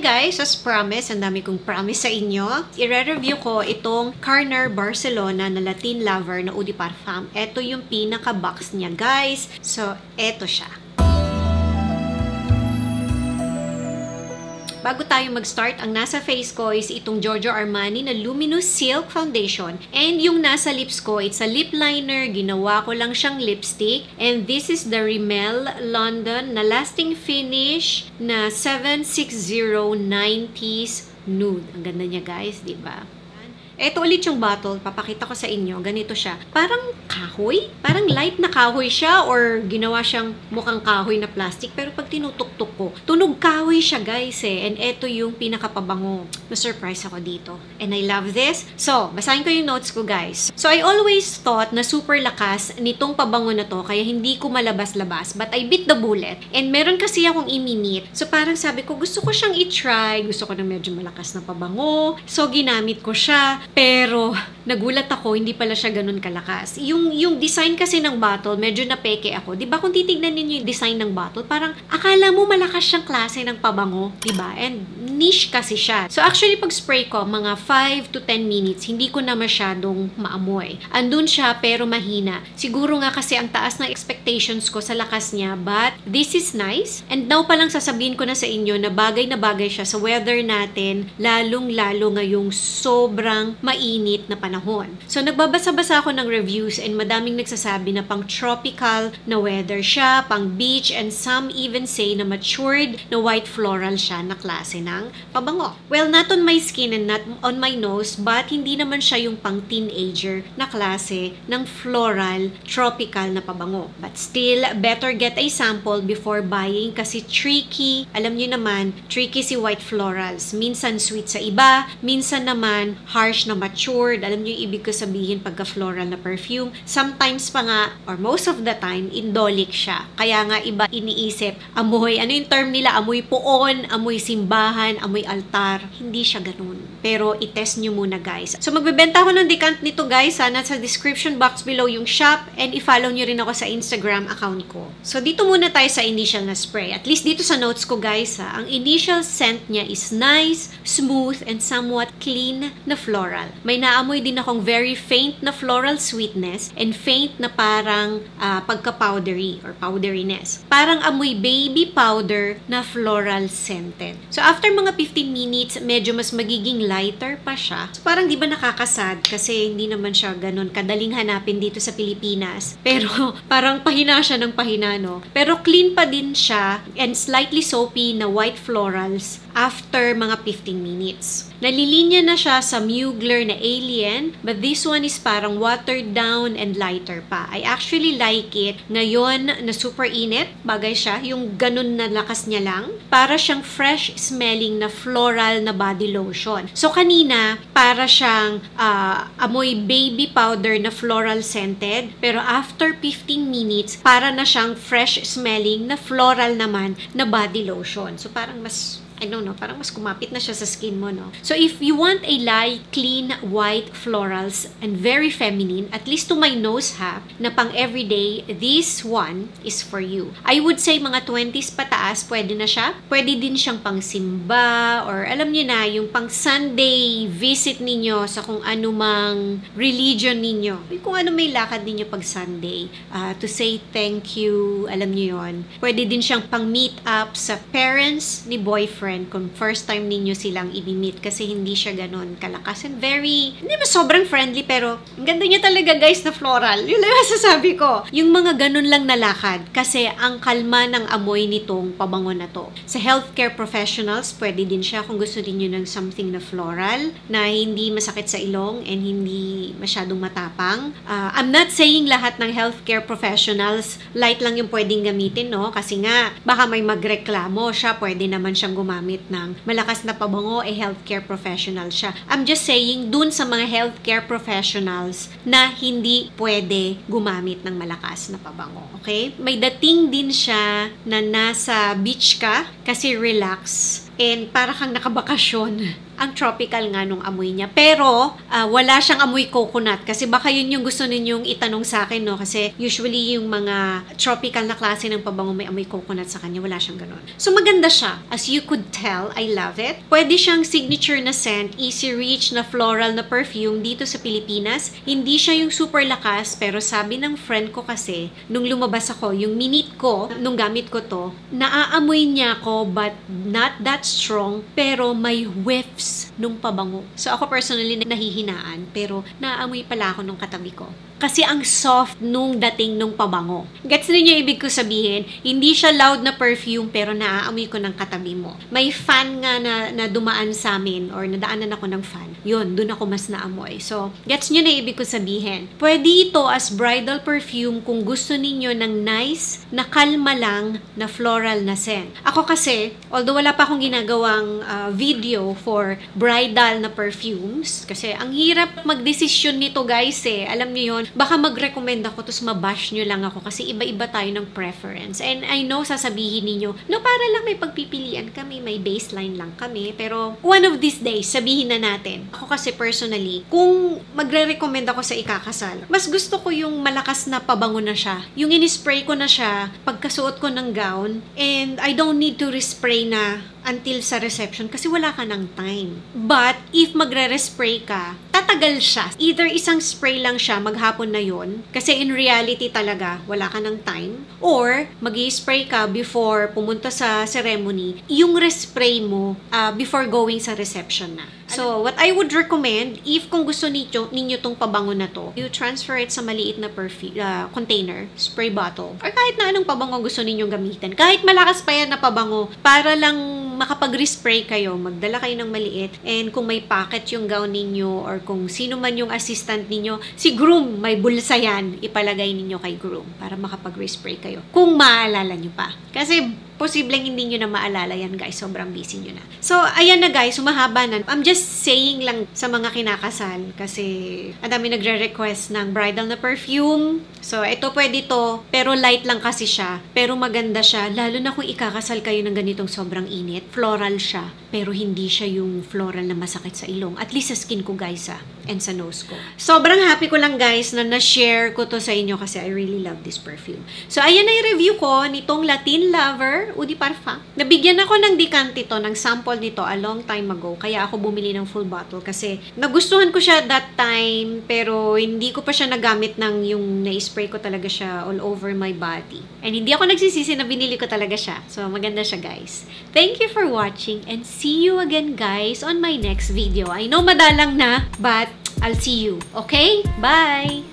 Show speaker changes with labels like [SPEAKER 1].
[SPEAKER 1] guys, as promised, ang dami kong promise sa inyo. I-review ko itong Carner Barcelona na Latin Lover na Eau de Parfum. Ito yung pinaka-box niya, guys. So, ito siya. Bago tayo mag-start, ang nasa face ko is itong Giorgio Armani na Luminous Silk Foundation. And yung nasa lips ko, it's a lip liner. Ginawa ko lang siyang lipstick. And this is the Rimmel London na lasting finish na 76090s nude. Ang ganda niya, guys, di ba? Ito ulit yung bottle, papakita ko sa inyo. Ganito siya. Parang kahoy? Parang light na kahoy siya or ginawa siyang mukhang kahoy na plastic. Pero pag tinutok-tok ko, tunog kahoy siya, guys eh. And ito yung pinakapabango. Na-surprise ako dito. And I love this. So, basahin ko yung notes ko, guys. So, I always thought na super lakas nitong pabango na to, kaya hindi ko malabas-labas. But I bit the bullet. And meron kasi akong iminit. So, parang sabi ko, gusto ko siyang i-try. Gusto ko na medyo malakas na pabango. So, ginamit ko siya. Pero, nagulat ako, hindi pala siya ganun kalakas. Yung design kasi ng bottle, medyo napeke ako. Diba kung titignan ninyo yung design ng bottle, parang akala mo malakas siyang klase ng pabango. Diba? And niche kasi siya. So, actually, pag spray ko, mga 5 to 10 minutes, hindi ko na masyadong maamoy. Andun siya, pero mahina. Siguro nga kasi ang taas ng expectations ko sa lakas niya, but this is nice. And now pa lang sasabihin ko na sa inyo na bagay siya sa weather natin, lalong-lalo ngayong sobrang mainit na panahon. So, nagbabasa-basa ako ng reviews and madaming nagsasabi na pang tropical na weather siya, pang beach, and some even say na matured na white floral siya na klase ng pabango. Well, not on my skin and not on my nose, but hindi naman siya yung pang teenager na klase ng floral, tropical na pabango. But still, better get a sample before buying kasi tricky. Alam niyo naman, tricky si white florals. Minsan sweet sa iba, minsan naman harsh na matured. Alam niyo yung ibig ko sabihin pagka floral na perfume. Sometimes pa nga, or most of the time, indolic siya. Kaya nga iba iniisip, amoy, ano yung term nila? Amoy puon, amoy simbahan, amoy altar. Hindi siya ganun. Pero itest nyo muna, guys. So magbebenta ako ng decant nito, guys. Nasa description box below yung shop and i-follow nyo rin ako sa Instagram account ko. So dito muna tayo sa initial na spray. At least dito sa notes ko, guys, ang initial scent niya is nice, smooth, and somewhat clean na floral. May naamoy din akong very faint na floral sweetness and faint na parang pagka-powdery or powderiness. Parang amoy baby powder na floral scented. So after mga 15 minutes, medyo mas magiging lighter pa siya. So parang di ba nakakasad kasi hindi naman siya ganun kadaling hanapin dito sa Pilipinas. Pero parang pahina siya ng pahina, no? Pero clean pa din siya and slightly soapy na white florals after mga 15 minutes. Nalilinya na siya sa Mugler na Alien, but this one is parang watered down and lighter pa. I actually like it. Ngayon na super init, bagay siya, yung ganun na lakas niya lang. Para siyang fresh smelling na floral na body lotion. So kanina, para siyang amoy baby powder na floral scented, pero after 15 minutes, para na siyang fresh smelling na floral naman na body lotion. So parang mas I don't know, parang mas kumapit na siya sa skin mo, no? So, if you want a light, clean, white florals and very feminine, at least to my nose ha, na pang everyday, this one is for you. I would say mga 20s pataas, pwede na siya. Pwede din siyang pang simba or alam niyo na, yung pang Sunday visit ninyo sa kung anumang religion ninyo. Kung ano may lakad ninyo pag Sunday, to say thank you, alam niyo yon. Pwede din siyang pang meet up sa parents ni boyfriend kung first time ninyo silang i-meet kasi hindi siya ganun kalakas and very, hindi ba sobrang friendly pero ang ganda niya talaga, guys, na floral. Yun lang masasabi ko. Yung mga ganun lang nalakad kasi ang kalma ng amoy nitong pabango na to. Sa healthcare professionals, pwede din siya kung gusto niyo ng something na floral na hindi masakit sa ilong and hindi masyadong matapang. I'm not saying lahat ng healthcare professionals light lang yung pwedeng gamitin, no? Kasi nga, baka may magreklamo siya, pwede naman siyang gumamit ng malakas na pabango, healthcare professional siya. I'm just saying, dun sa mga healthcare professionals na hindi pwede gumamit ng malakas na pabango. Okay? May dating din siya na nasa beach ka kasi relax and para kang nakabakasyon ang tropical nga nung amoy niya. Pero, wala siyang amoy coconut. Kasi baka yun yung gusto ninyong itanong sa akin, no? Kasi usually yung mga tropical na klase ng pabango may amoy coconut sa kanya. Wala siyang ganun. So, maganda siya. As you could tell, I love it. Pwede siyang signature na scent, easy reach na floral na perfume dito sa Pilipinas. Hindi siya yung super lakas, pero sabi ng friend ko kasi, nung lumabas ako, yung minute ko, nung gamit ko to, naaamoy niya ako, but not that strong, pero may whiffs nung pabango. So ako personally nahihinaan, pero naaamoy pala ako nung katabi ko. Kasi ang soft nung dating nung pabango. Gets niyo ibig ko sabihin? Hindi siya loud na perfume pero naaamoy ko ng katabi mo. May fan nga na dumaan sa amin or nadaanan ako ng fan. Yun, dun ako mas naamoy. So, gets niyo na ibig ko sabihin? Pwede ito as bridal perfume kung gusto ninyo ng nice, na kalma lang, na floral na scent. Ako kasi, although wala pa akong ginagawang video for bridal na perfumes, kasi ang hirap magdesisyon nito guys eh. Alam niyo yun, baka mag-recommend ako tapos mabash nyo lang ako kasi iba-iba tayo ng preference. And I know sasabihin ninyo, no, para lang may pagpipilian kami, may baseline lang kami. Pero one of these days, sabihin na natin. Ako kasi personally, kung magre-recommend ako sa ikakasal, mas gusto ko yung malakas na pabango na siya. Yung in-spray ko na siya pagkasuot ko ng gown and I don't need to respray na until sa reception kasi wala ka ng time. But, if magre-respray ka, tatagal siya. Either isang spray lang siya, maghapon na yon kasi in reality talaga, wala ka ng time. Or, mag-i-spray ka before pumunta sa ceremony, yung respray mo before going sa reception na. So, what I would recommend, if kung gusto ninyo tong pabango na to, you transfer it sa maliit na container, spray bottle, or kahit na anong pabango gusto ninyong gamitin. Kahit malakas pa yan na pabango, para lang makapag-respray kayo, magdala kayo ng maliit, and kung may packet yung gown ninyo, or kung sino man yung assistant ninyo, si groom, may bulsa yan, ipalagay ninyo kay groom, para makapag-respray kayo. Kung maalala nyo pa. Kasi, posibleng hindi nyo na maalala yan guys, sobrang busy nyo na. So, ayan na guys, humahaba na. I'm just saying lang sa mga kinakasal kasi ang dami nagre-request ng bridal na perfume. So, ito pwede to, pero light lang kasi siya, pero maganda siya, lalo na kung ikakasal kayo ng ganitong sobrang init. Floral siya, pero hindi siya yung floral na masakit sa ilong. At least sa skin ko guys and sa nose ko. Sobrang happy ko lang guys na na-share ko to sa inyo kasi I really love this perfume. So, ayan na yung review ko nitong Latin Lover Eau de Parfum. Nabigyan ako ng decant ito, ng sample nito a long time ago. Kaya ako bumili ng full bottle kasi nagustuhan ko siya that time pero hindi ko pa siya nagamit ng yung na-spray ko talaga siya all over my body. And hindi ako nagsisisi na binili ko talaga siya. So, maganda siya guys. Thank you for watching and see you again guys on my next video. I know madalang na, but I'll see you. Okay? Bye!